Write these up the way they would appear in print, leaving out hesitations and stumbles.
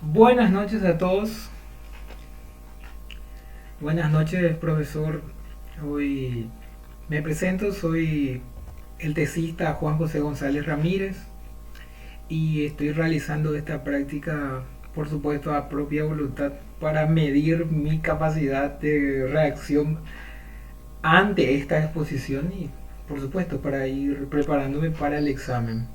Buenas noches a todos. Buenas noches, profesor. Hoy me presento, soy el tesista Juan José González Ramírez y estoy realizando esta práctica, por supuesto, a propia voluntad para medir mi capacidad de reacción ante esta exposición y, por supuesto, para ir preparándome para el examen.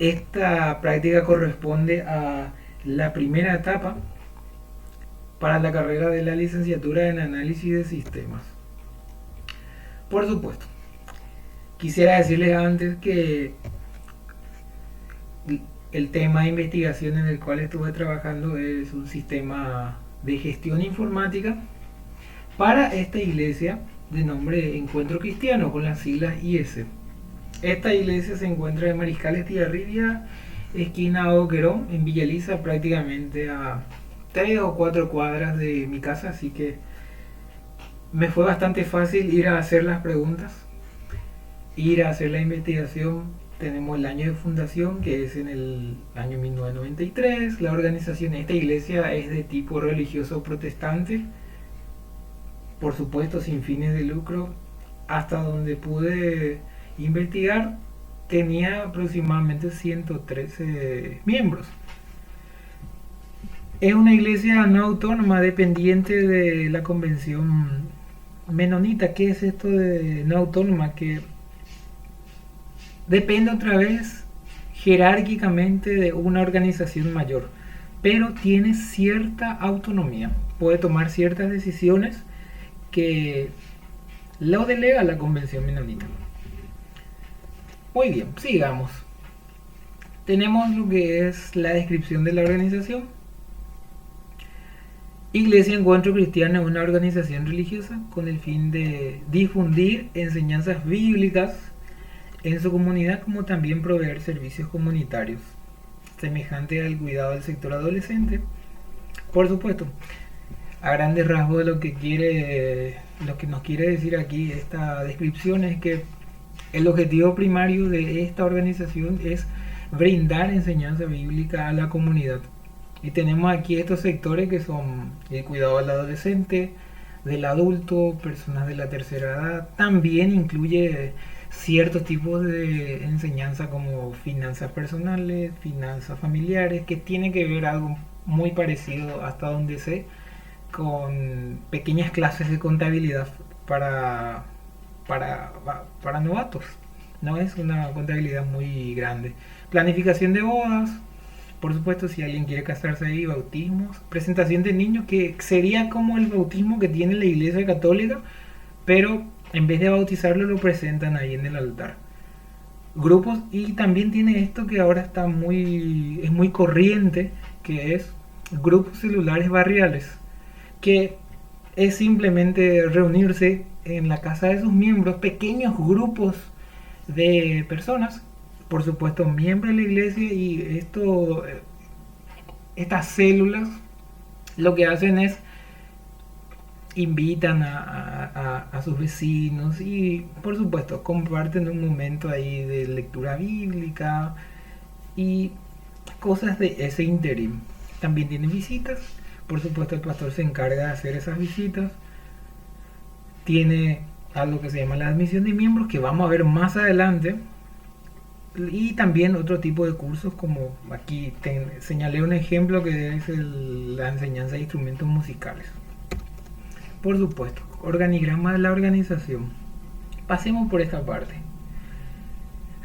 Esta práctica corresponde a la primera etapa para la carrera de la licenciatura en análisis de sistemas. Por supuesto, quisiera decirles antes que el tema de investigación en el cual estuve trabajando es un sistema de gestión informática para esta iglesia de nombre Encuentro Cristiano con las siglas IS. Esta iglesia se encuentra en Mariscal Estigarribia, esquina Boquerón, en Villa Elisa, prácticamente a 3 o 4 cuadras de mi casa, así que me fue bastante fácil ir a hacer las preguntas, ir a hacer la investigación. Tenemos el año de fundación, que es en el año 1993. La organización de esta iglesia es de tipo religioso protestante, por supuesto sin fines de lucro. Hasta donde pude investigar, tenía aproximadamente 113 miembros. Es una iglesia no autónoma dependiente de la convención menonita. ¿Qué es esto de no autónoma? Que depende otra vez jerárquicamente de una organización mayor, pero tiene cierta autonomía. Puede tomar ciertas decisiones que lo delega la convención menonita. Muy bien, sigamos. Tenemos lo que es la descripción de la organización. Iglesia Encuentro Cristiano es una organización religiosa con el fin de difundir enseñanzas bíblicas en su comunidad, como también proveer servicios comunitarios, semejante al cuidado del sector adolescente. Por supuesto, a grandes rasgos de lo que nos quiere decir aquí esta descripción es que el objetivo primario de esta organización es brindar enseñanza bíblica a la comunidad. Y tenemos aquí estos sectores que son el cuidado del adolescente, del adulto, personas de la tercera edad. También incluye ciertos tipos de enseñanza como finanzas personales, finanzas familiares, que tiene que ver algo muy parecido, hasta donde sé, con pequeñas clases de contabilidad para, para, para novatos. No es una contabilidad muy grande. Planificación de bodas, por supuesto, si alguien quiere casarse ahí, bautismos, presentación de niños, que sería como el bautismo que tiene la iglesia católica, pero en vez de bautizarlo lo presentan ahí en el altar. Grupos, y también tiene esto que ahora es muy corriente, que es grupos celulares barriales, que es simplemente reunirse en la casa de sus miembros, pequeños grupos de personas, por supuesto miembros de la iglesia, y estas células lo que hacen es invitan a sus vecinos y por supuesto comparten un momento ahí de lectura bíblica y cosas de ese interim. También tienen visitas, por supuesto el pastor se encarga de hacer esas visitas. Tiene algo que se llama la admisión de miembros, que vamos a ver más adelante, y también otro tipo de cursos, como aquí señalé un ejemplo que es la enseñanza de instrumentos musicales. Por supuesto, organigrama de la organización. Pasemos por esta parte.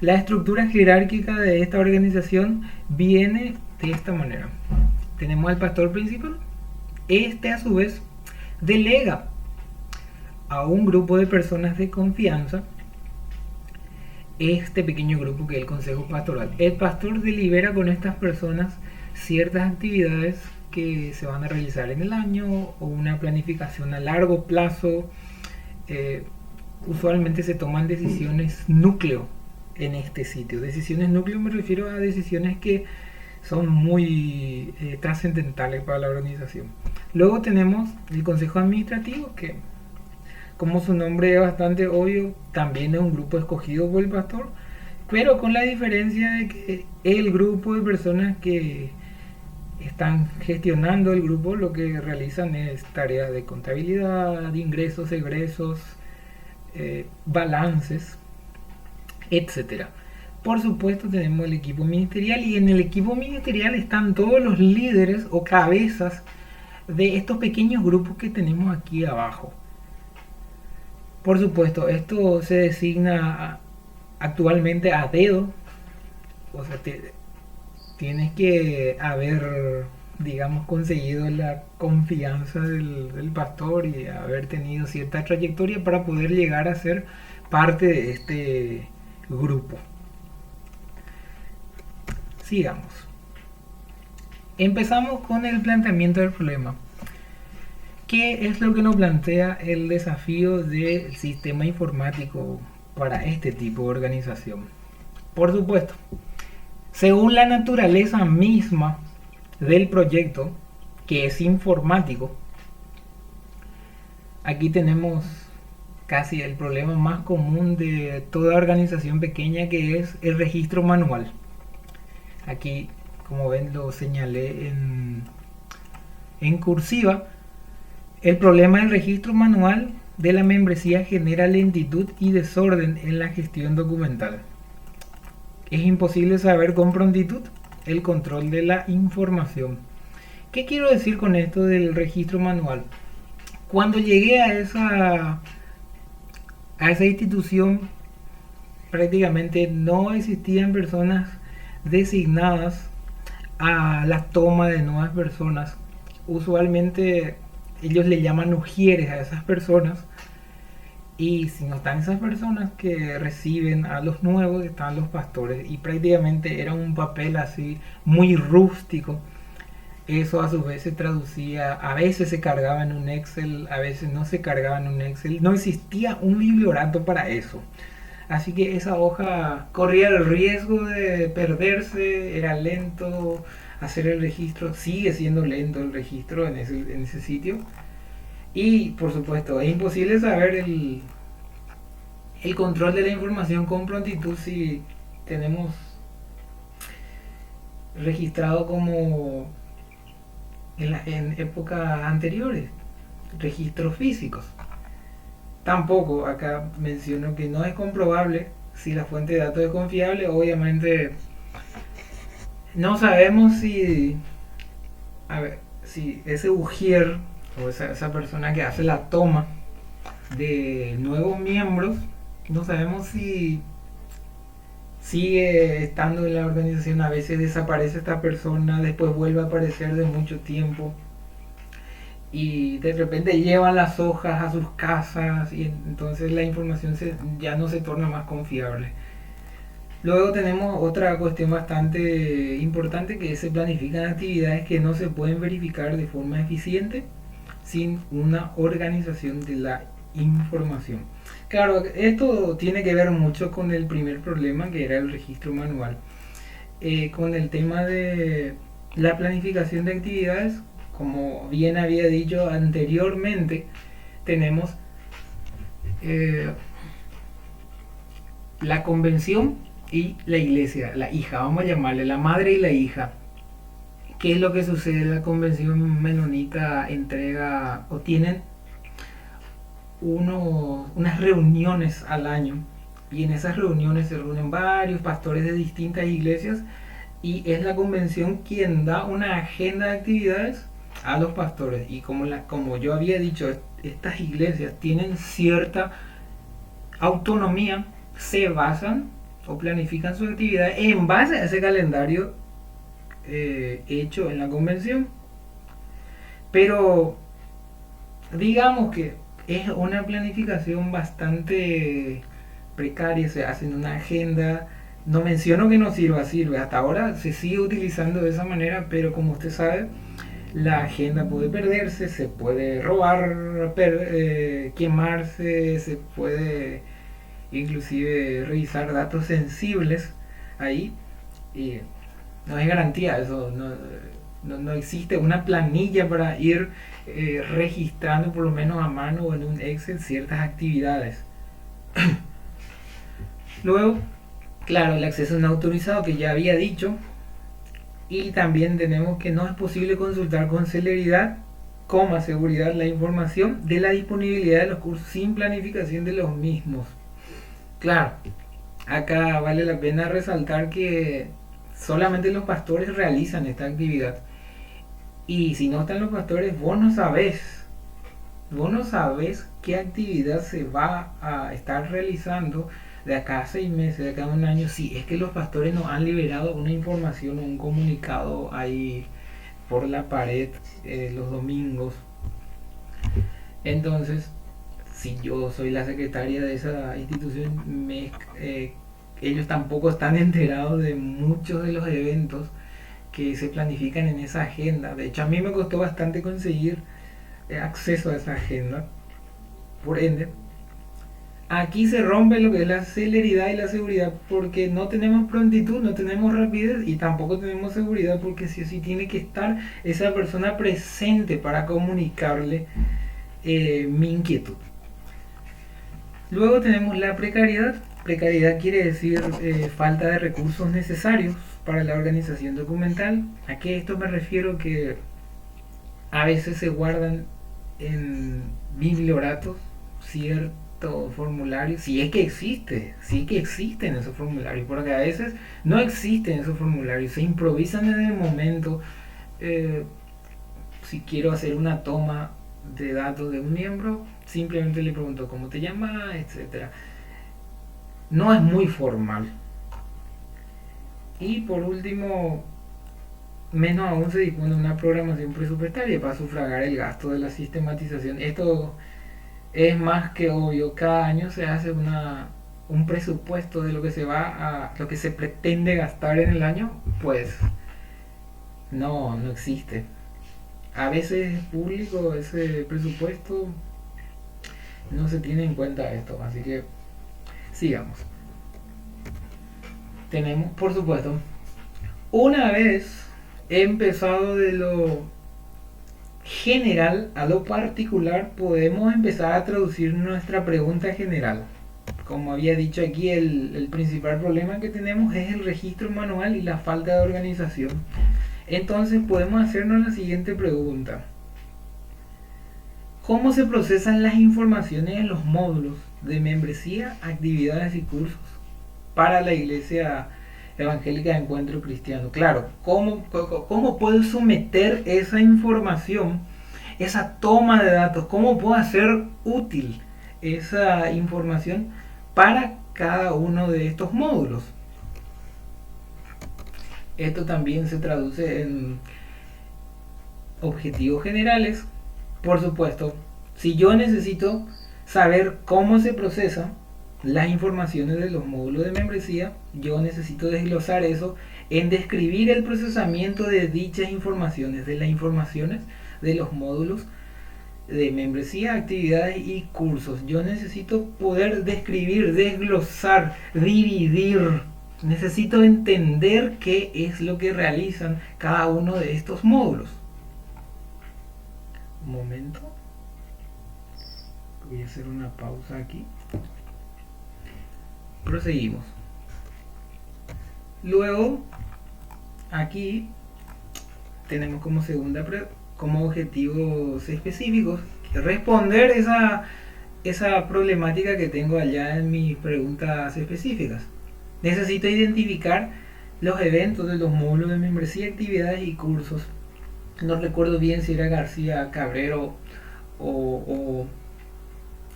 La estructura jerárquica de esta organización viene de esta manera. Tenemos al pastor principal. Este, a su vez, delega a un grupo de personas de confianza este pequeño grupo, que es el consejo pastoral. El pastor delibera con estas personas ciertas actividades que se van a realizar en el año, o una planificación a largo plazo. Usualmente se toman decisiones núcleo en este sitio. Decisiones núcleo me refiero a decisiones que son muy trascendentales para la organización. Luego tenemos el consejo administrativo, que como su nombre es bastante obvio, también es un grupo escogido por el pastor, pero con la diferencia de que el grupo de personas que están gestionando el grupo lo que realizan es tareas de contabilidad, de ingresos, egresos, balances, etcétera. Por supuesto tenemos el equipo ministerial y en el equipo ministerial están todos los líderes o cabezas de estos pequeños grupos que tenemos aquí abajo. Por supuesto, esto se designa actualmente a dedo, o sea, tienes que haber, digamos, conseguido la confianza del pastor y haber tenido cierta trayectoria para poder llegar a ser parte de este grupo. Sigamos. Empezamos con el planteamiento del problema. ¿Qué es lo que nos plantea el desafío del sistema informático para este tipo de organización? Por supuesto, según la naturaleza misma del proyecto, que es informático, aquí tenemos casi el problema más común de toda organización pequeña, que es el registro manual. Aquí, como ven, lo señalé en cursiva. El problema del registro manual de la membresía genera lentitud y desorden en la gestión documental. Es imposible saber con prontitud el control de la información. ¿Qué quiero decir con esto del registro manual? Cuando llegué a esa institución, prácticamente no existían personas designadas a la toma de nuevas personas. Usualmente ellos le llaman ujieres a esas personas, y si no están esas personas que reciben a los nuevos, están los pastores, y prácticamente era un papel así muy rústico. Eso a su vez se traducía, a veces se cargaba en un Excel, a veces no se cargaba en un Excel, no existía un bibliorato para eso. Así que esa hoja corría el riesgo de perderse, era lento hacer el registro, sigue siendo lento el registro en ese sitio. Y por supuesto, es imposible saber el control de la información con prontitud si tenemos registrado como en épocas anteriores, registros físicos. Tampoco acá menciono que no es comprobable si la fuente de datos es confiable. Obviamente no sabemos si ese ujier o esa persona que hace la toma de nuevos miembros, no sabemos si sigue estando en la organización. A veces desaparece esta persona, después vuelve a aparecer de mucho tiempo y de repente llevan las hojas a sus casas, y entonces la información ya no se torna más confiable. Luego tenemos otra cuestión bastante importante, que se planifican actividades que no se pueden verificar de forma eficiente sin una organización de la información. Claro, esto tiene que ver mucho con el primer problema, que era el registro manual. Con el tema de la planificación de actividades, como bien había dicho anteriormente, tenemos la convención y la iglesia, la hija, vamos a llamarle la madre y la hija. ¿Qué es lo que sucede? La convención menonita entrega o tienen unas reuniones al año, y en esas reuniones se reúnen varios pastores de distintas iglesias, y es la convención quien da una agenda de actividades a los pastores. Y como yo había dicho, estas iglesias tienen cierta autonomía, se basan o planifican sus actividades en base a ese calendario hecho en la convención. Pero digamos que es una planificación bastante precaria, se hace en una agenda. No menciono que no sirve, hasta ahora se sigue utilizando de esa manera, pero como usted sabe, la agenda puede perderse, se puede robar, quemarse, se puede inclusive revisar datos sensibles ahí, y no hay garantía, eso no existe una planilla para ir registrando por lo menos a mano o en un Excel ciertas actividades. Luego Claro, el acceso no autorizado que ya había dicho. Y también tenemos que no es posible consultar con celeridad, seguridad la información de la disponibilidad de los cursos sin planificación de los mismos. Claro, acá vale la pena resaltar que solamente los pastores realizan esta actividad. Y si no están los pastores, vos no sabés qué actividad se va a estar realizando de acá a 6 meses, de acá a un año, si es que los pastores nos han liberado una información o un comunicado ahí por la pared los domingos. Entonces, si yo soy la secretaria de esa institución, ellos tampoco están enterados de muchos de los eventos que se planifican en esa agenda. De hecho, a mí me costó bastante conseguir acceso a esa agenda. Por ende, aquí se rompe lo que es la celeridad y la seguridad porque no tenemos prontitud, no tenemos rapidez y tampoco tenemos seguridad porque sí o sí tiene que estar esa persona presente para comunicarle mi inquietud. Luego tenemos la precariedad. Precariedad quiere decir falta de recursos necesarios para la organización documental. ¿A qué esto me refiero? Que a veces se guardan en biblioratos ciertos formularios, si es que existe, si es que existen esos formularios, porque a veces no existen esos formularios, se improvisan en el momento. eh, si quiero hacer una toma de datos de un miembro, simplemente le pregunto cómo te llamas, etcétera. No es muy formal. Y por último, menos aún se dispone de una programación presupuestaria para sufragar el gasto de la sistematización. Esto es más que obvio. Cada año se hace un presupuesto de lo que se va a lo que se pretende gastar en el año. Pues no existe. A veces es público ese presupuesto, no se tiene en cuenta esto, así que sigamos. Tenemos, por supuesto, una vez empezado de lo general a lo particular, podemos empezar a traducir nuestra pregunta general. Como había dicho aquí, el principal problema que tenemos es el registro manual y la falta de organización. Entonces podemos hacernos la siguiente pregunta. ¿Cómo se procesan las informaciones en los módulos de membresía, actividades y cursos para la Iglesia Evangélica de Encuentro Cristiano? Claro, ¿cómo puedo someter esa información, esa toma de datos? ¿Cómo puedo hacer útil esa información para cada uno de estos módulos? Esto también se traduce en objetivos generales. Por supuesto, si yo necesito saber cómo se procesan las informaciones de los módulos de membresía, yo necesito desglosar eso en describir el procesamiento de dichas informaciones, de las informaciones de los módulos de membresía, actividades y cursos. Yo necesito poder describir, desglosar, dividir. Necesito entender qué es lo que realizan cada uno de estos módulos. Un momento. Voy a hacer una pausa aquí. Proseguimos. Luego, aquí tenemos como como objetivos específicos responder esa problemática que tengo allá en mis preguntas específicas. Necesito identificar los eventos de los módulos de membresía, actividades y cursos. No recuerdo bien si era García Cabrero o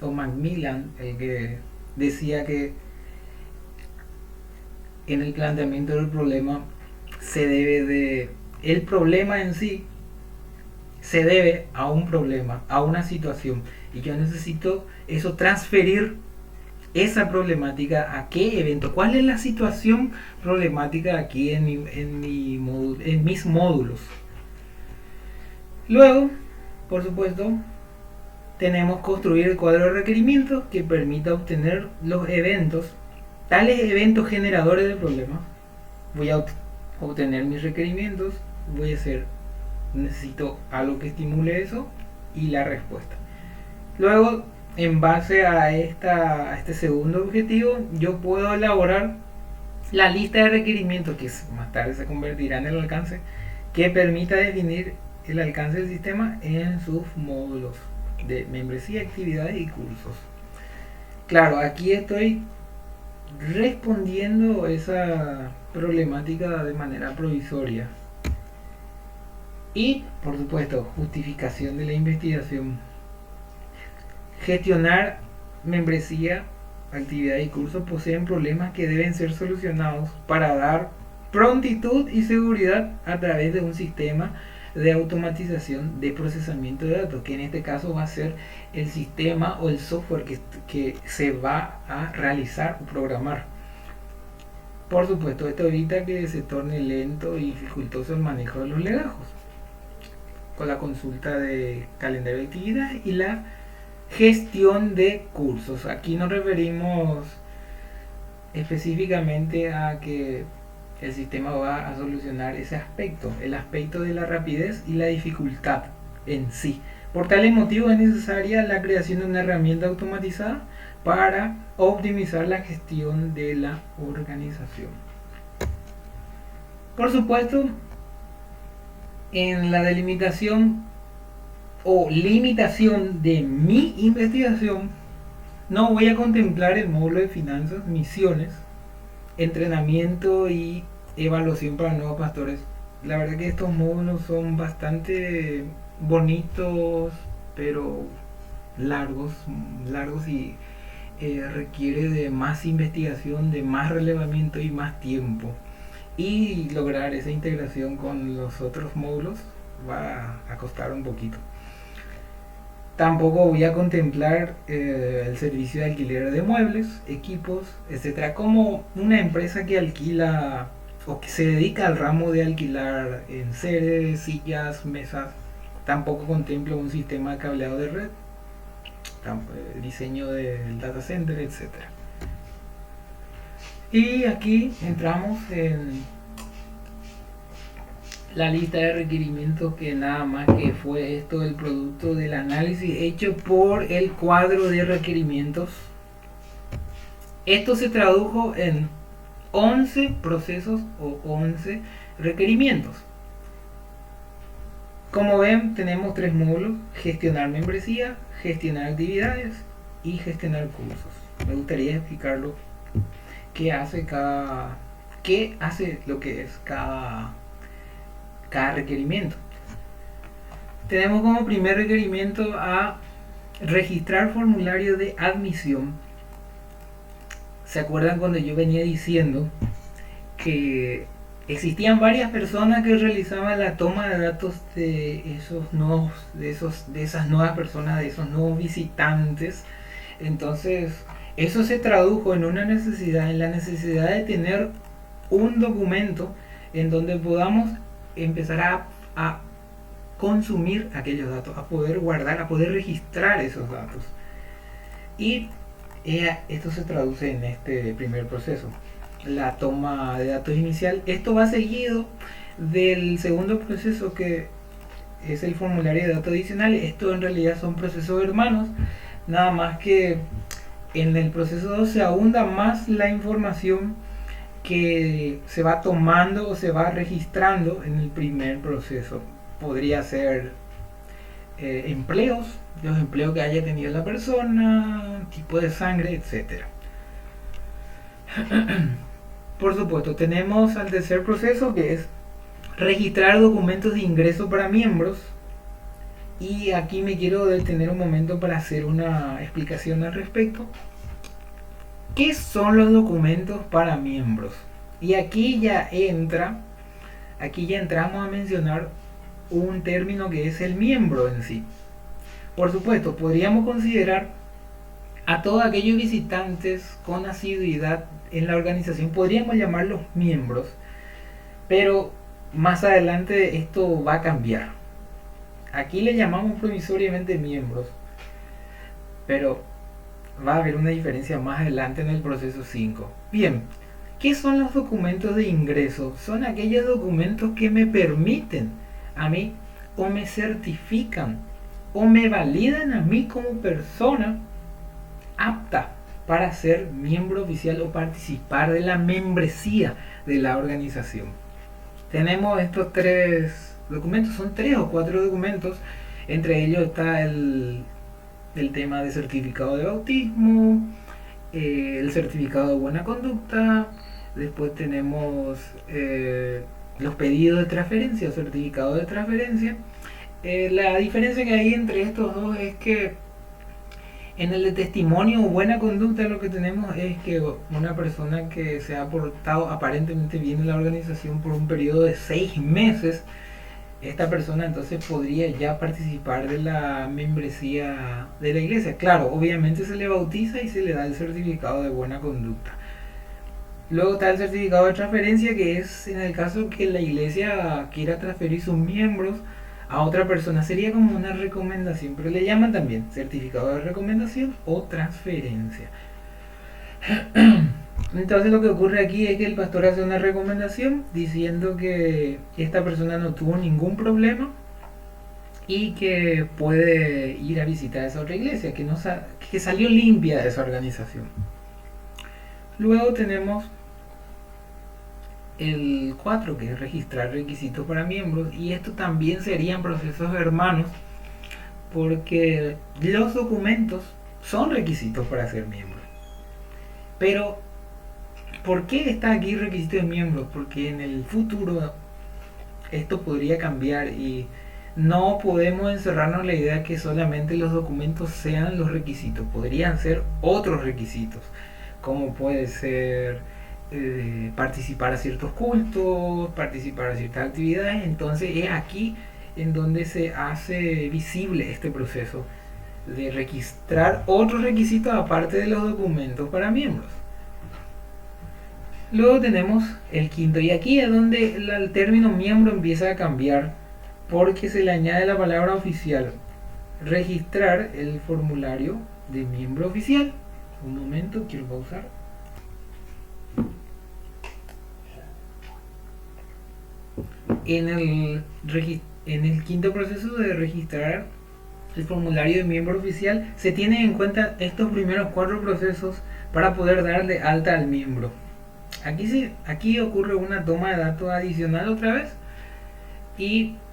Macmillan el que decía que en el planteamiento del problema el problema en sí se debe a un problema, a una situación, y yo necesito eso transferir esa problemática a qué evento, cuál es la situación problemática aquí en mis módulos. Luego, por supuesto, tenemos construir el cuadro de requerimientos que permita obtener los eventos, tales eventos generadores de problemas. Voy a obtener mis requerimientos, necesito algo que estimule eso y la respuesta. Luego, en base a este segundo objetivo, yo puedo elaborar la lista de requerimientos que más tarde se convertirá en el alcance, que permita definir el alcance del sistema en sus módulos de membresía, actividades y cursos. Claro, aquí estoy respondiendo esa problemática de manera provisoria. Y, por supuesto, justificación de la investigación. Gestionar membresía, actividad y cursos poseen problemas que deben ser solucionados para dar prontitud y seguridad a través de un sistema de automatización de procesamiento de datos, que en este caso va a ser el sistema o el software que se va a realizar o programar. Por supuesto, esto evita que se torne lento y dificultoso el manejo de los legajos, con la consulta de calendario de actividades y la gestión de cursos. Aquí nos referimos específicamente a que el sistema va a solucionar ese aspecto, el aspecto de la rapidez y la dificultad en sí. Por tales motivos es necesaria la creación de una herramienta automatizada para optimizar la gestión de la organización. Por supuesto, en la delimitación o limitación de mi investigación, no voy a contemplar el módulo de finanzas, misiones, entrenamiento y evaluación para nuevos pastores. La verdad que estos módulos son bastante bonitos, pero largos y requiere de más investigación, de más relevamiento y más tiempo. Y lograr esa integración con los otros módulos va a costar un poquito. Tampoco voy a contemplar el servicio de alquiler de muebles, equipos, etcétera, como una empresa que alquila o que se dedica al ramo de alquilar enseres, sillas, mesas. Tampoco contemplo un sistema de cableado de red, diseño del data center, etcétera. Y aquí entramos en la lista de requerimientos, que nada más que fue esto el producto del análisis hecho por el cuadro de requerimientos. Esto se tradujo en 11 procesos o 11 requerimientos. Como ven, tenemos 3 módulos: gestionar membresía, gestionar actividades y gestionar cursos. Me gustaría explicarlo qué hace lo que es cada requerimiento. Tenemos como primer requerimiento a registrar formulario de admisión. ¿Se acuerdan cuando yo venía diciendo que existían varias personas que realizaban la toma de datos de esas nuevas personas, de esos nuevos visitantes? Entonces, eso se tradujo en una necesidad, en la necesidad de tener un documento en donde podamos empezar a consumir aquellos datos, a poder guardar, a poder registrar esos datos. Y esto se traduce en este primer proceso, la toma de datos inicial. Esto va seguido del segundo proceso, que es el formulario de datos adicionales. Esto en realidad son procesos hermanos, nada más que en el proceso 2 se ahonda más la información que se va tomando o se va registrando en el primer proceso. Podría ser empleos, los empleos que haya tenido la persona, tipo de sangre, etcétera. Por supuesto, tenemos al tercer proceso, que es registrar documentos de ingreso para miembros. Y aquí me quiero detener un momento para hacer una explicación al respecto. ¿Qué son los documentos para miembros? Y aquí ya entramos a mencionar un término que es el miembro en sí. Por supuesto, podríamos considerar a todos aquellos visitantes con asiduidad en la organización, podríamos llamarlos miembros, pero más adelante esto va a cambiar. Aquí le llamamos provisoriamente miembros, pero va a haber una diferencia más adelante en el proceso 5. Bien, ¿qué son los documentos de ingreso? Son aquellos documentos que me permiten a mí, o me certifican, o me validan a mí como persona apta para ser miembro oficial o participar de la membresía de la organización. Tenemos estos 3 documentos, son 3 o 4 documentos, entre ellos está el tema de certificado de bautismo, el certificado de buena conducta, después tenemos los pedidos de transferencia, certificado de transferencia. La diferencia que hay entre estos dos es que en el de testimonio o buena conducta lo que tenemos es que una persona que se ha portado aparentemente bien en la organización por un periodo de 6 meses, esta persona entonces podría ya participar de la membresía de la iglesia. Claro, obviamente se le bautiza y se le da el certificado de buena conducta. Luego está el certificado de transferencia, que es en el caso que la iglesia quiera transferir sus miembros a otra persona. Sería como una recomendación, pero le llaman también certificado de recomendación o transferencia. Entonces lo que ocurre aquí es que el pastor hace una recomendación diciendo que esta persona no tuvo ningún problema y que puede ir a visitar esa otra iglesia, que salió limpia de esa organización. Luego tenemos el 4, que es registrar requisitos para miembros, y esto también serían procesos hermanos, porque los documentos son requisitos para ser miembro. Pero ¿por qué está aquí requisito de miembros? Porque en el futuro esto podría cambiar y no podemos encerrarnos en la idea que solamente los documentos sean los requisitos. Podrían ser otros requisitos, como puede ser participar a ciertos cultos, participar a ciertas actividades. Entonces es aquí en donde se hace visible este proceso de registrar otros requisitos aparte de los documentos para miembros. Luego tenemos el 5, y aquí es donde el término miembro empieza a cambiar, porque se le añade la palabra oficial. Registrar el formulario de miembro oficial. Un momento, quiero pausar. En el 5 proceso de registrar el formulario de miembro oficial se tienen en cuenta estos primeros 4 procesos para poder darle alta al miembro. Aquí ocurre una toma de datos adicional otra vez,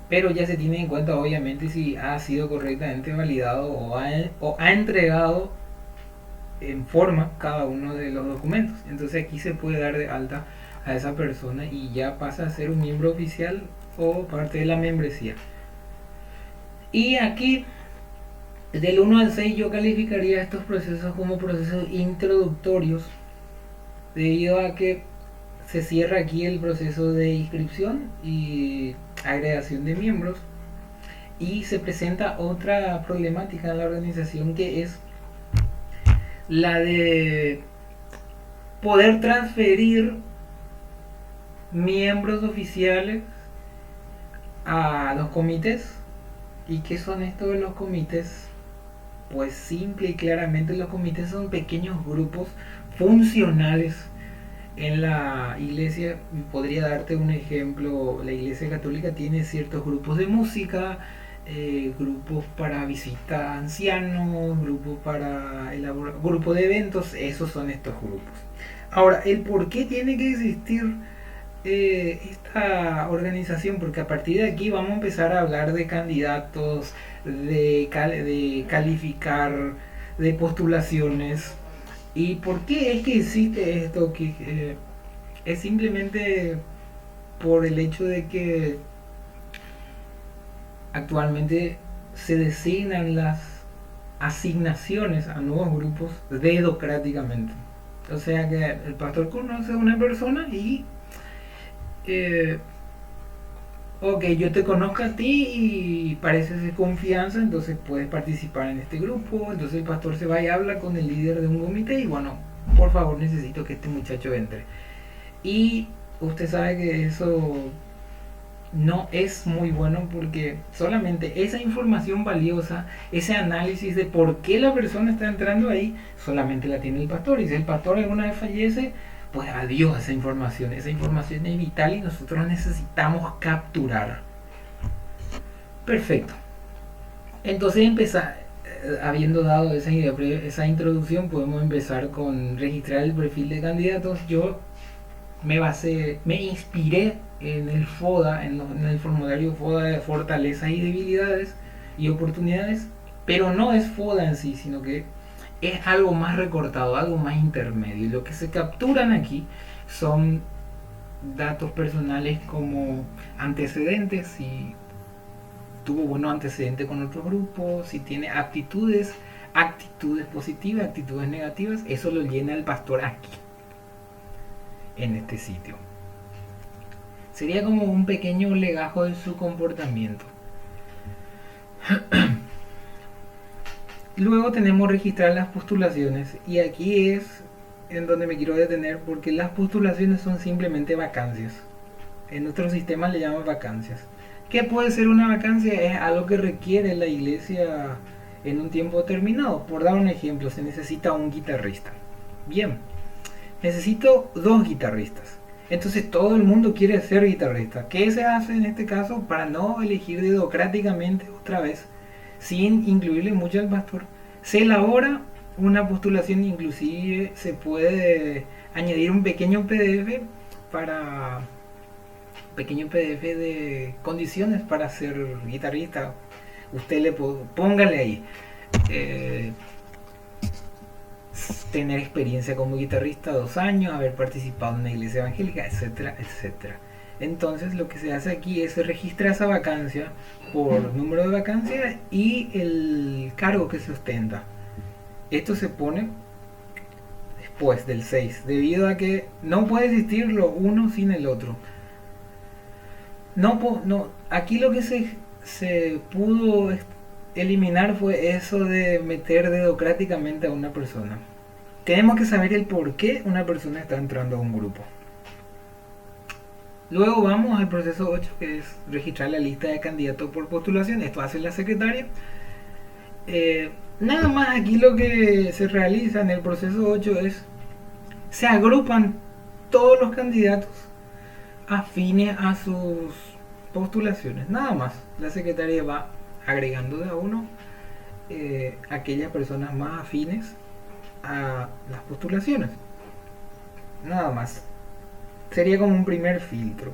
pero ya se tiene en cuenta obviamente si ha sido correctamente validado o ha entregado en forma cada uno de los documentos. Entonces aquí se puede dar de alta a esa persona y ya pasa a ser un miembro oficial o parte de la membresía. Y aquí del 1 al 6 yo calificaría estos procesos como procesos introductorios, debido a que se cierra aquí el proceso de inscripción y agregación de miembros, y se presenta otra problemática en la organización, que es la de poder transferir miembros oficiales a los comités. ¿Y qué son estos de los comités? Pues simple y claramente los comités son pequeños grupos funcionales en la iglesia. Podría darte un ejemplo: la iglesia católica tiene ciertos grupos de música, grupos para visita a ancianos, grupos para grupo de eventos. Esos son estos grupos. Ahora, el por qué tiene que existir esta organización, porque a partir de aquí vamos a empezar a hablar de candidatos, de calificar, de postulaciones. ¿Y por qué es que existe esto? Que es simplemente por el hecho de que actualmente se designan las asignaciones a nuevos grupos dedocráticamente. O sea que el pastor conoce a una persona y ok, yo te conozco a ti y pareces de confianza, entonces puedes participar en este grupo. Entonces el pastor se va y habla con el líder de un comité y bueno, por favor necesito que este muchacho entre. Y usted sabe que eso no es muy bueno, porque solamente esa información valiosa, ese análisis de por qué la persona está entrando ahí, solamente la tiene el pastor. Y si el pastor alguna vez fallece, pues adiós esa información. Esa información es vital y nosotros necesitamos capturar. Perfecto. Entonces habiendo dado esa idea, esa introducción, podemos empezar con registrar el perfil de candidatos. Yo me inspiré en el FODA, en el formulario FODA de fortalezas y debilidades y oportunidades, pero no es FODA en sí, sino que es algo más recortado, algo más intermedio. Y lo que se capturan aquí son datos personales como antecedentes, si tuvo buenos antecedentes con otro grupo, si tiene actitudes positivas, actitudes negativas, eso lo llena el pastor aquí, en este sitio. Sería como un pequeño legajo de su comportamiento. Luego tenemos registrar las postulaciones, y aquí es en donde me quiero detener, porque las postulaciones son simplemente vacancias. En nuestro sistema le llaman vacancias. ¿Qué puede ser una vacancia? Es algo que requiere la iglesia en un tiempo determinado. Por dar un ejemplo, se necesita un guitarrista. Bien, necesito 2 guitarristas. Entonces todo el mundo quiere ser guitarrista. ¿Qué se hace en este caso para no elegir democráticamente otra vez, sin incluirle mucho al pastor? Se elabora una postulación, inclusive se puede añadir un pequeño PDF de condiciones para ser guitarrista. Usted póngale ahí tener experiencia como guitarrista 2 años, haber participado en una iglesia evangélica, etcétera, etcétera. Entonces lo que se hace aquí es registrar esa vacancia por número de vacancias y el cargo que se ostenta. Esto se pone después del 6, debido a que no puede existir lo uno sin el otro. Aquí lo que se pudo eliminar fue eso de meter dedocráticamente a una persona. Tenemos que saber el por qué una persona está entrando a un grupo. Luego vamos al proceso 8, que es registrar la lista de candidatos por postulación. Esto hace la secretaria. Nada más aquí lo que se realiza en el proceso 8 es se agrupan todos los candidatos afines a sus postulaciones. Nada más. La secretaria va agregando de a uno aquellas personas más afines a las postulaciones. Nada más. Sería como un primer filtro.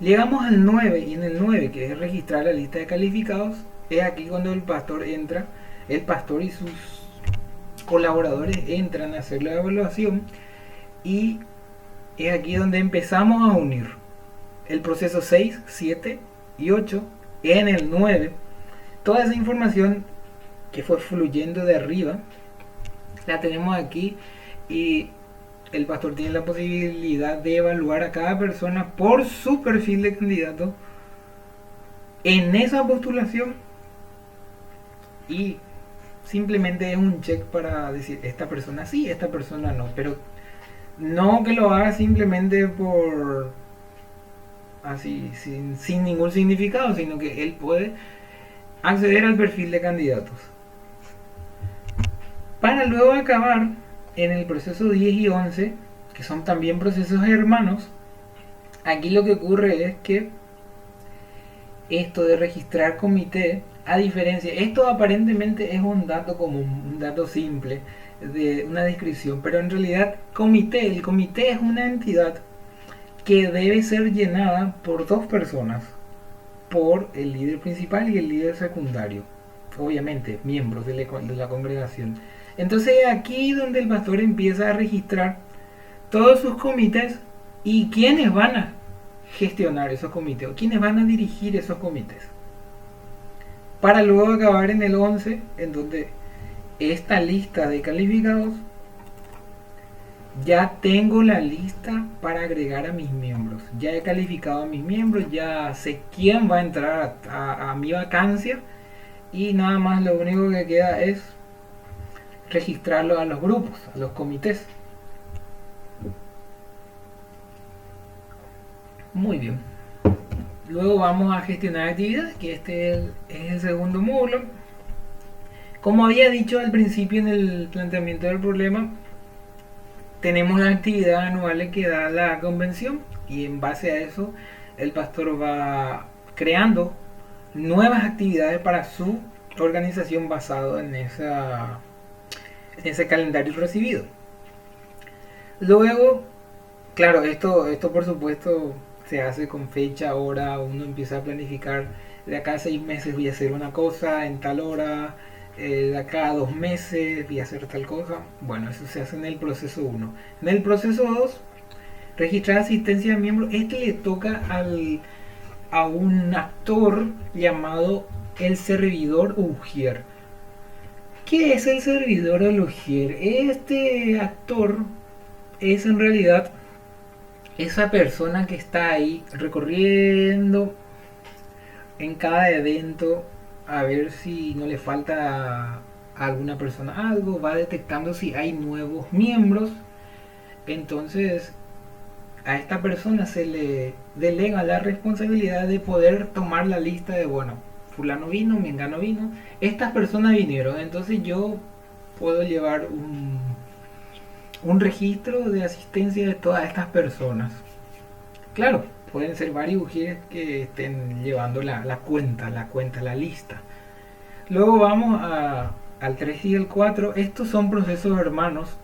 Llegamos al 9, y en el 9, que es registrar la lista de calificados, es aquí cuando el pastor entra, el pastor y sus colaboradores entran a hacer la evaluación, y es aquí donde empezamos a unir el proceso 6, 7 y 8 en el 9. Toda esa información que fue fluyendo de arriba la tenemos aquí, y el pastor tiene la posibilidad de evaluar a cada persona por su perfil de candidato en esa postulación, y simplemente es un check para decir esta persona sí, esta persona no, pero no que lo haga simplemente por así, sin ningún significado, sino que él puede acceder al perfil de candidatos para luego acabar en el proceso 10 y 11, que son también procesos hermanos. Aquí lo que ocurre es que esto de registrar comité, a diferencia, esto aparentemente es un dato común, un dato simple de una descripción, pero en realidad el comité es una entidad que debe ser llenada por 2 personas, por el líder principal y el líder secundario, obviamente miembros de la congregación. Entonces aquí donde el pastor empieza a registrar todos sus comités y quiénes van a gestionar esos comités o quiénes van a dirigir esos comités, para luego acabar en el 11, en donde esta lista de calificados ya tengo la lista para agregar a mis miembros, ya he calificado a mis miembros, ya sé quién va a entrar a mi vacancia, y nada más lo único que queda es registrarlo a los grupos, a los comités. Muy bien. Luego vamos a gestionar actividades, que este es el segundo módulo. Como había dicho al principio en el planteamiento del problema, tenemos las actividades anuales que da la convención, y en base a eso el pastor va creando nuevas actividades para su organización basado en ese calendario recibido. Luego, claro, esto por supuesto se hace con fecha, hora, uno empieza a planificar de acá a 6 meses voy a hacer una cosa en tal hora, de acá a 2 meses voy a hacer tal cosa. Bueno, eso se hace en el proceso uno. En el proceso 2, registrar asistencia de miembros. Este le toca a un actor llamado el servidor Ujier. ¿Qué es el servidor Ujier? Este actor es en realidad esa persona que está ahí recorriendo en cada evento a ver si no le falta a alguna persona algo, va detectando si hay nuevos miembros. Entonces a esta persona se le delega la responsabilidad de poder tomar la lista de, bueno, fulano vino, mengano vino, estas personas vinieron, entonces yo puedo llevar un registro de asistencia de todas estas personas. Claro, pueden ser varios ujiers que estén llevando la cuenta, la lista. Luego vamos al 3 y el 4. Estos son procesos hermanos.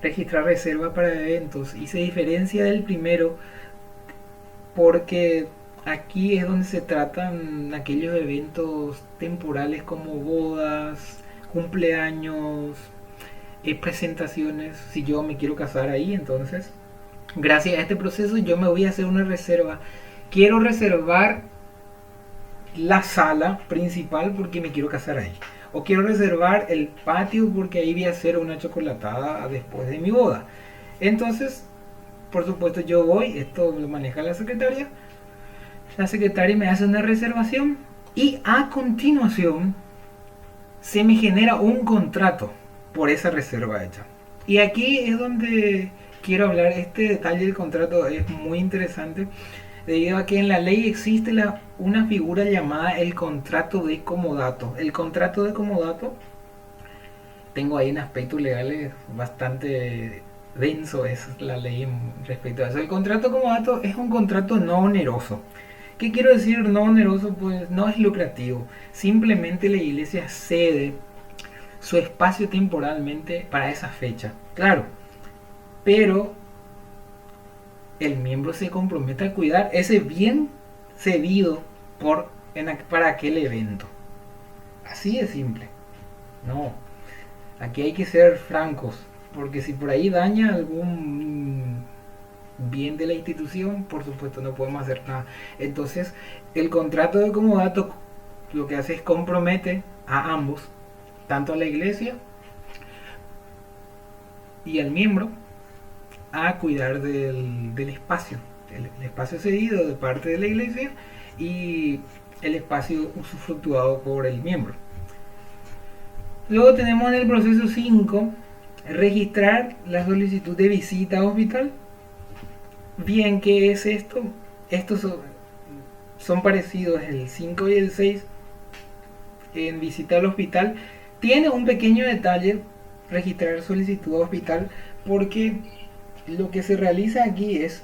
Registrar reserva para eventos. Y se diferencia del primero porque aquí es donde se tratan aquellos eventos temporales como bodas, cumpleaños, presentaciones. Si yo me quiero casar ahí, entonces gracias a este proceso yo me voy a hacer una reserva. Quiero reservar la sala principal porque me quiero casar ahí. O quiero reservar el patio porque ahí voy a hacer una chocolatada después de mi boda. Entonces, por supuesto, yo voy, esto lo maneja la secretaria. La secretaria me hace una reservación y a continuación se me genera un contrato por esa reserva hecha. Y aquí es donde quiero hablar. Este detalle del contrato es muy interesante debido a que en la ley existe una figura llamada el contrato de comodato. El contrato de comodato, tengo ahí un aspecto legal bastante denso, es la ley respecto a eso. El contrato de comodato es un contrato no oneroso. ¿Qué quiero decir no oneroso? Pues no es lucrativo. Simplemente la iglesia cede su espacio temporalmente para esa fecha. Claro, pero el miembro se compromete a cuidar ese bien cedido para aquel evento. Así de simple. No, aquí hay que ser francos, porque si por ahí daña algún bien de la institución, por supuesto no podemos hacer nada. Entonces, el contrato de comodato lo que hace es compromete a ambos, tanto a la iglesia y al miembro, a cuidar del espacio, el espacio cedido de parte de la iglesia y el espacio usufructuado por el miembro. Luego tenemos en el proceso 5, registrar la solicitud de visita a hospital. Bien, ¿qué es esto? Estos son parecidos el 5 y el 6 en visita al hospital. Tiene un pequeño detalle registrar solicitud a hospital porque lo que se realiza aquí es,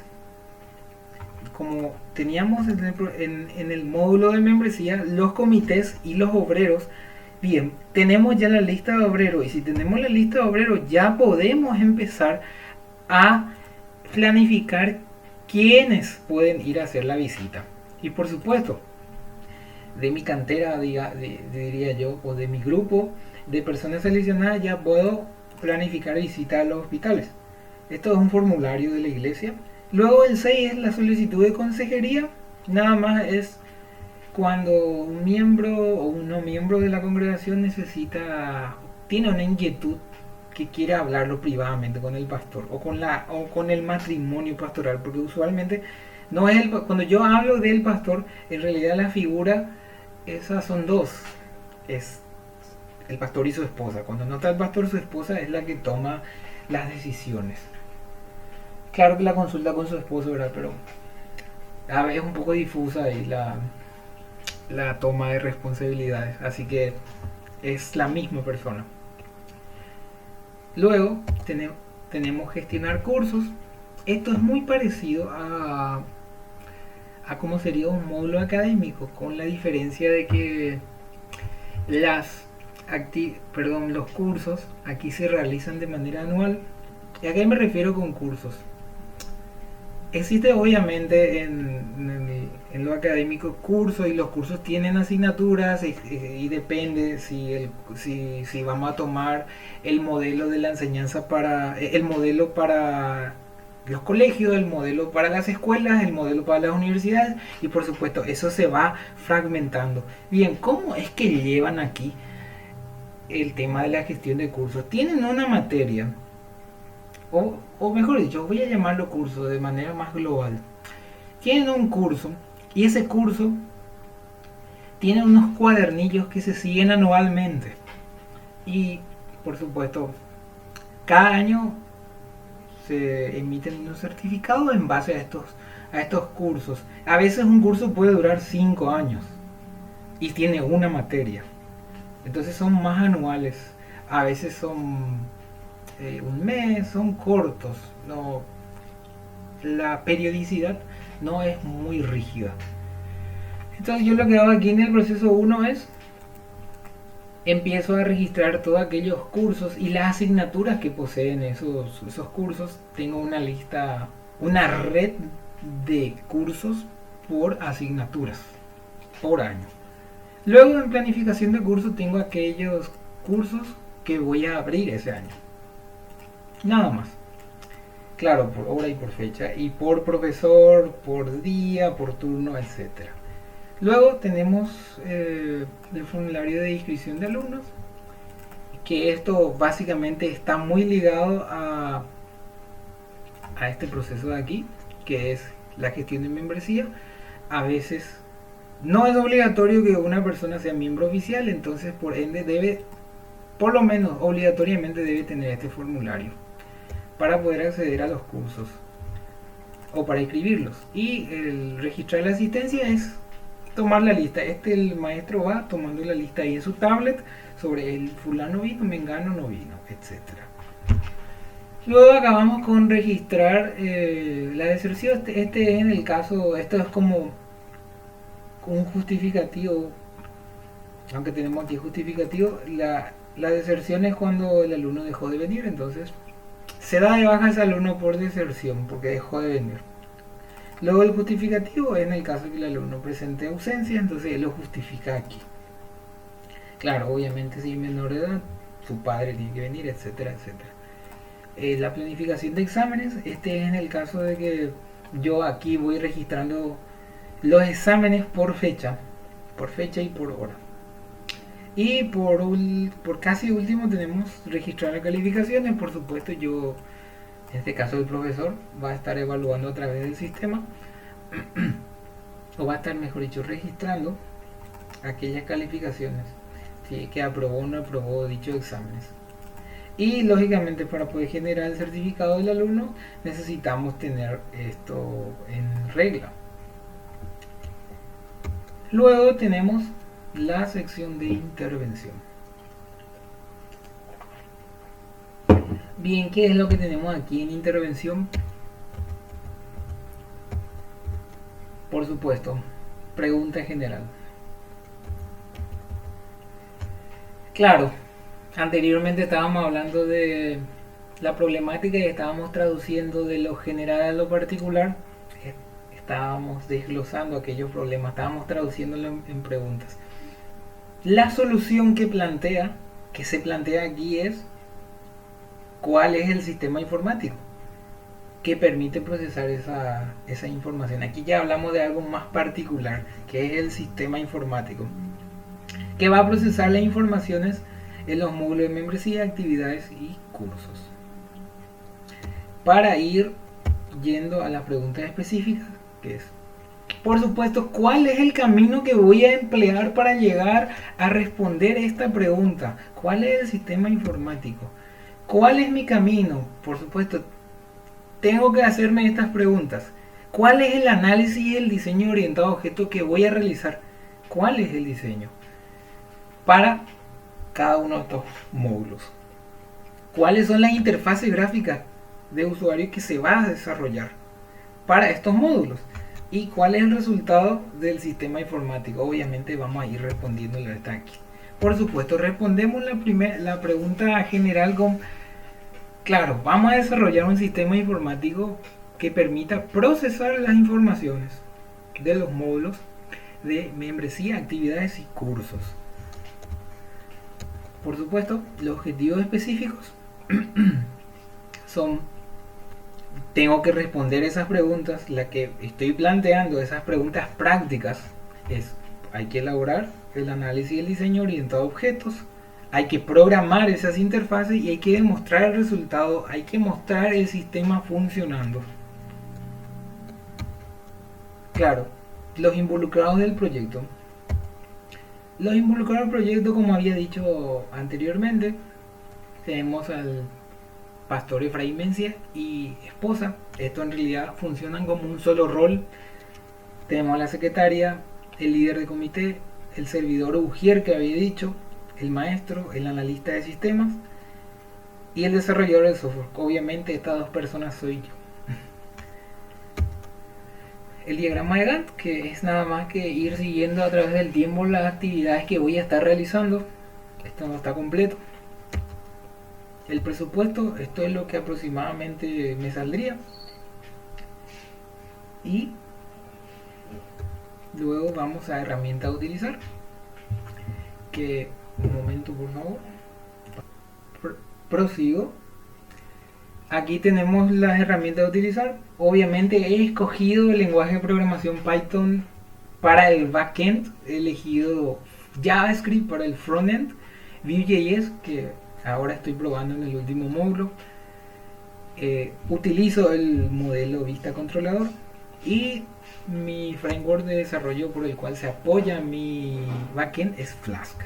como teníamos en el módulo de membresía, los comités y los obreros. Bien, tenemos ya la lista de obreros y si tenemos la lista de obreros ya podemos empezar a planificar quiénes pueden ir a hacer la visita. Y por supuesto, de mi cantera, diría yo, o de mi grupo de personas seleccionadas ya puedo planificar visitas a los hospitales. Esto es un formulario de la iglesia. Luego el 6 es la solicitud de consejería. Nada más es cuando un miembro o un no miembro de la congregación tiene una inquietud que quiere hablarlo privadamente con el pastor o con el matrimonio pastoral, porque usualmente no es cuando yo hablo del pastor, en realidad la figura, esas son dos, es el pastor y su esposa. Cuando no está el pastor, su esposa es la que toma las decisiones. Claro que la consulta con su esposo, ¿verdad? Pero a veces es un poco difusa ahí la toma de responsabilidades, así que es la misma persona. Luego tenemos gestionar cursos. Esto es muy parecido a cómo sería un módulo académico, con la diferencia de que los cursos aquí se realizan de manera anual. ¿Y a qué me refiero con cursos? Existe obviamente en lo académico cursos, y los cursos tienen asignaturas y depende si vamos a tomar el modelo de la enseñanza el modelo para los colegios, el modelo para las escuelas, el modelo para las universidades, y por supuesto eso se va fragmentando. Bien, ¿cómo es que llevan aquí el tema de la gestión de cursos? Tienen una materia, o mejor dicho, voy a llamarlo curso de manera más global. Tienen un curso, y ese curso tiene unos cuadernillos que se siguen anualmente. Y por supuesto, cada año se emiten unos certificados en base a estos cursos. A veces un curso puede durar 5 años y tiene una materia. Entonces son más anuales. A veces son un mes, son cortos. No, la periodicidad no es muy rígida. Entonces yo lo que hago aquí en el proceso 1 es empiezo a registrar todos aquellos cursos y las asignaturas que poseen esos cursos. Tengo una lista, una red de cursos por asignaturas por año. Luego en planificación de cursos tengo aquellos cursos que voy a abrir ese año. Nada más. Claro, por hora y por fecha, y por profesor, por día, por turno, etcétera. Luego tenemos el formulario de inscripción de alumnos, que esto básicamente está muy ligado a este proceso de aquí, que es la gestión de membresía. A veces no es obligatorio que una persona sea miembro oficial, entonces por ende debe, por lo menos obligatoriamente debe tener este formulario para poder acceder a los cursos o para inscribirlos. Y el registrar la asistencia es tomar la lista. El maestro va tomando la lista ahí en su tablet sobre el fulano vino, mengano no vino, etcétera. Luego acabamos con registrar la deserción. Este en el caso, esto es como un justificativo, aunque tenemos aquí justificativo. La deserción es cuando el alumno dejó de venir, entonces se da de baja ese alumno por deserción porque dejó de venir. Luego el justificativo es en el caso que el alumno presente ausencia, entonces él lo justifica aquí. Claro, obviamente si es menor de edad, su padre tiene que venir, etcétera, etcétera. La planificación de exámenes, este es en el caso de que yo aquí voy registrando los exámenes por fecha y por hora. Y por casi último tenemos registrar las calificaciones. Por supuesto, yo, en este caso el profesor, va a estar evaluando a través del sistema, o va a estar, mejor dicho, registrando aquellas calificaciones, ¿sí?, que aprobó o no aprobó dichos exámenes. Y lógicamente para poder generar el certificado del alumno necesitamos tener esto en regla. Luego tenemos la sección de intervención. Bien, ¿qué es lo que tenemos aquí en intervención? Por supuesto, pregunta general. Claro, anteriormente estábamos hablando de la problemática y estábamos traduciendo de lo general a lo particular. Estábamos desglosando aquellos problemas, estábamos traduciéndolo en preguntas. La solución que se plantea aquí es cuál es el sistema informático que permite procesar esa información. Aquí ya hablamos de algo más particular, que es el sistema informático, que va a procesar las informaciones en los módulos de membresía, actividades y cursos. Para ir yendo a las preguntas específicas, que es, por supuesto, ¿cuál es el camino que voy a emplear para llegar a responder esta pregunta? ¿Cuál es el sistema informático? ¿Cuál es mi camino? Por supuesto, tengo que hacerme estas preguntas. ¿Cuál es el análisis y el diseño orientado a objetos que voy a realizar? ¿Cuál es el diseño para cada uno de estos módulos? ¿Cuáles son las interfaces gráficas de usuario que se va a desarrollar para estos módulos? ¿Y cuál es el resultado del sistema informático? Obviamente vamos a ir respondiéndole hasta aquí. Por supuesto, respondemos la pregunta general con, claro, vamos a desarrollar un sistema informático que permita procesar las informaciones de los módulos de membresía, actividades y cursos. Por supuesto, los objetivos específicos son, tengo que responder esas preguntas, la que estoy planteando, esas preguntas prácticas, es, hay que elaborar el análisis y el diseño orientado a objetos, hay que programar esas interfaces y hay que demostrar el resultado, hay que mostrar el sistema funcionando. Claro, los involucrados del proyecto. Los involucrados del proyecto, como había dicho anteriormente, tenemos al pastor Efraín Mencia y esposa. Esto en realidad funcionan como un solo rol. Tenemos a la secretaria, el líder de comité, el servidor Ujier que había dicho, el maestro, el analista de sistemas y el desarrollador de software. Obviamente estas dos personas soy yo. El diagrama de Gantt, que es nada más que ir siguiendo a través del tiempo las actividades que voy a estar realizando. Esto no está completo. El presupuesto, esto es lo que aproximadamente me saldría. Y luego vamos a herramienta a utilizar. Que, un momento por favor. Prosigo. Aquí tenemos las herramientas a utilizar. Obviamente he escogido el lenguaje de programación Python para el backend. He elegido JavaScript para el frontend. Vue.js, que ahora estoy probando en el último módulo. Utilizo el modelo Vista Controlador. Y mi framework de desarrollo por el cual se apoya mi backend es Flask.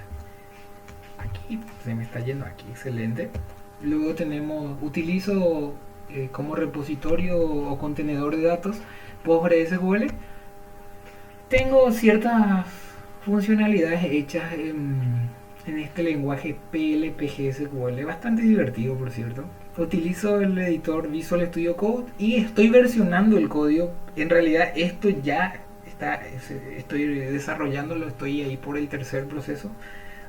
Aquí se me está yendo aquí, excelente. Luego utilizo como repositorio o contenedor de datos PostgreSQL. Tengo ciertas funcionalidades hechas en este lenguaje PLPG-SQL, bastante divertido por cierto. Utilizo el editor Visual Studio Code y estoy versionando el código. En realidad esto ya está, estoy desarrollándolo, estoy ahí por el tercer proceso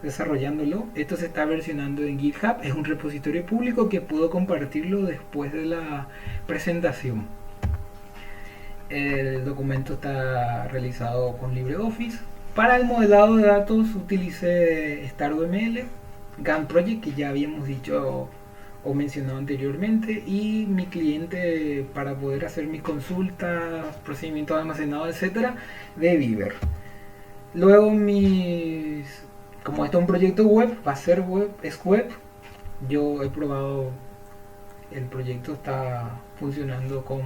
desarrollándolo. Esto se está versionando en GitHub, es un repositorio público que puedo compartirlo después de la presentación. El documento está realizado con LibreOffice. Para el modelado de datos utilicé StarUML, Gantt Project, que ya habíamos dicho o mencionado anteriormente, y mi cliente para poder hacer mis consultas, procedimientos almacenados, etcétera, de Beaver. Luego como esto es un proyecto web, va a ser web, es web. Yo he probado, el proyecto está funcionando con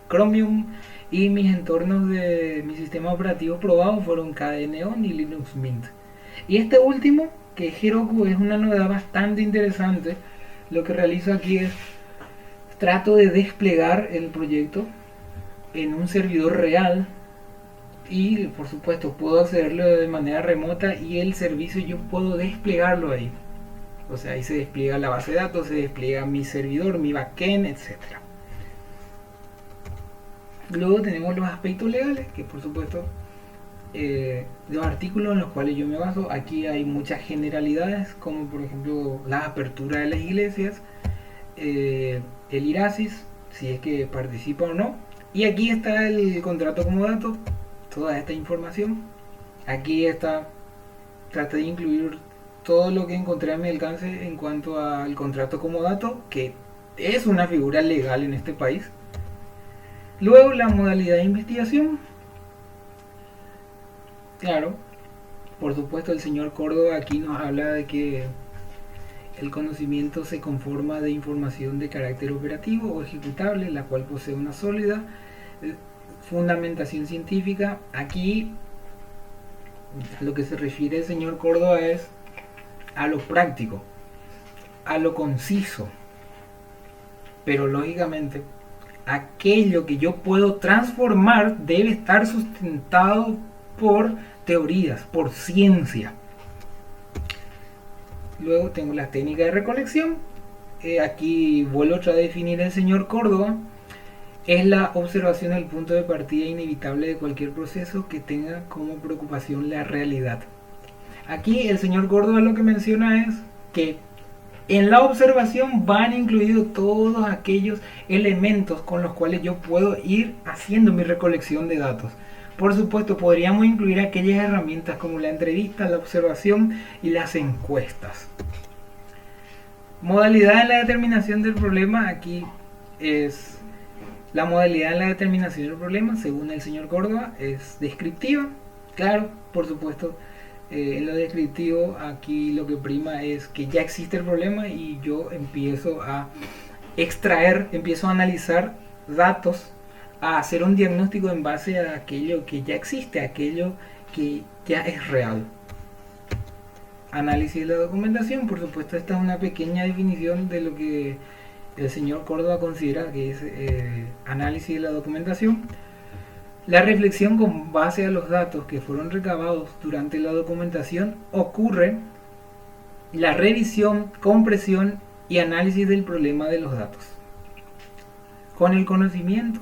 Chromium y mis entornos de mi sistema operativo probados fueron KDE Neon y Linux Mint. Y este último, que es Heroku, es una novedad bastante interesante. Lo que realizo aquí es trato de desplegar el proyecto en un servidor real. Y por supuesto puedo hacerlo de manera remota y el servicio yo puedo desplegarlo ahí. O sea, ahí se despliega la base de datos, se despliega mi servidor, mi backend, etc. Luego tenemos los aspectos legales, que por supuesto los artículos en los cuales yo me baso. Aquí hay muchas generalidades, como por ejemplo la apertura de las iglesias, el IRASIS, si es que participa o no. Y aquí está el contrato como dato. Toda esta información. Aquí está, traté de incluir todo lo que encontré a mi alcance en cuanto al contrato como dato, que es una figura legal en este país. Luego la modalidad de investigación. Claro, por supuesto el señor Córdoba aquí nos habla de que el conocimiento se conforma de información de carácter operativo o ejecutable, la cual posee una sólida fundamentación científica. Aquí a lo que se refiere el señor Córdoba es a lo práctico, a lo conciso, pero lógicamente aquello que yo puedo transformar debe estar sustentado por teorías, por ciencia. Luego tengo la técnica de recolección. Aquí vuelvo otra vez a definir el señor Córdoba. Es la observación del punto de partida inevitable de cualquier proceso que tenga como preocupación la realidad. Aquí el señor Córdoba lo que menciona es que en la observación van incluidos todos aquellos elementos con los cuales yo puedo ir haciendo mi recolección de datos. Por supuesto, podríamos incluir aquellas herramientas como la entrevista, la observación y las encuestas. Modalidad en la determinación del problema. Aquí es la modalidad en la determinación del problema, según el señor Córdoba, es descriptiva. Claro, por supuesto, en lo descriptivo aquí lo que prima es que ya existe el problema y yo empiezo a extraer, empiezo a analizar datos, a hacer un diagnóstico en base a aquello que ya existe, aquello que ya es real. Análisis de la documentación, por supuesto, esta es una pequeña definición de lo que el señor Córdoba considera que es análisis de la documentación. La reflexión con base a los datos que fueron recabados durante la documentación ocurre la revisión, compresión y análisis del problema de los datos. Con el conocimiento,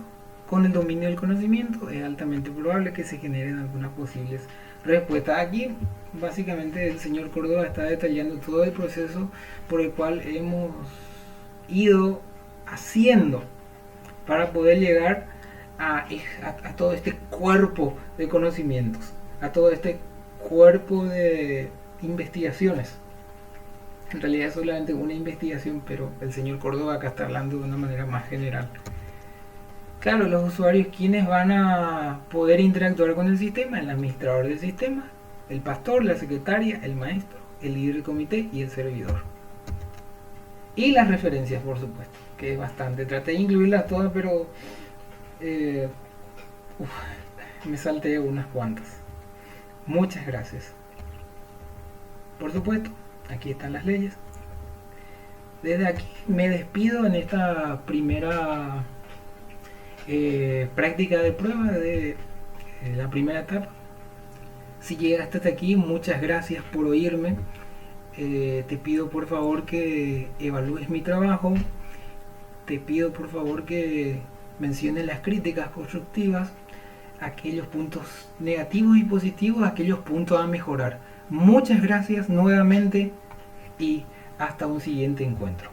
con el dominio del conocimiento, es altamente probable que se generen algunas posibles respuestas. Aquí, básicamente, el señor Córdoba está detallando todo el proceso por el cual hemos ido haciendo para poder llegar a todo este cuerpo de conocimientos, a todo este cuerpo de investigaciones. En realidad es solamente una investigación, pero el señor Córdoba acá está hablando de una manera más general. Claro, los usuarios, ¿quiénes van a poder interactuar con el sistema? El administrador del sistema, el pastor, la secretaria, el maestro, el líder del comité y el servidor. Y las referencias, por supuesto, que es bastante. Traté de incluirlas todas, pero me salté unas cuantas. Muchas gracias. Por supuesto, aquí están las leyes. Desde aquí me despido en esta primera práctica de prueba de la primera etapa. Si llegaste hasta aquí, muchas gracias por oírme. Te pido por favor que evalúes mi trabajo. Te pido por favor que menciones las críticas constructivas, aquellos puntos negativos y positivos, aquellos puntos a mejorar. Muchas gracias nuevamente y hasta un siguiente encuentro.